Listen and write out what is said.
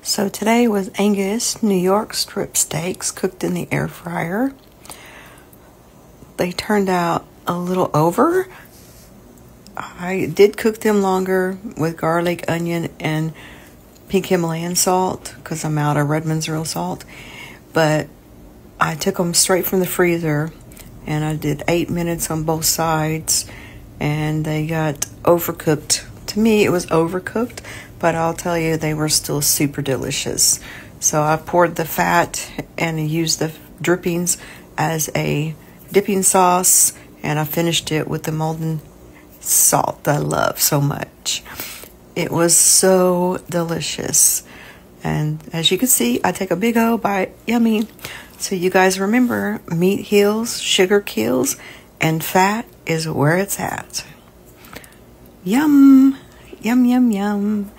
So today was Angus New York strip steaks cooked in the air fryer. They turned out a little over. I did cook them longer with garlic, onion, and pink Himalayan salt because I'm out of Redmond's real salt. But I took them straight from the freezer and I did 8 minutes on both sides and they got overcooked. To me, it was overcooked, but I'll tell you, they were still super delicious. So I poured the fat and used the drippings as a dipping sauce, and I finished it with the Maldon salt that I love so much. It was so delicious. And as you can see, I take a big old bite. Yummy. So you guys remember, meat heals, sugar kills, and fat is where it's at. Yum. Yum, yum, yum.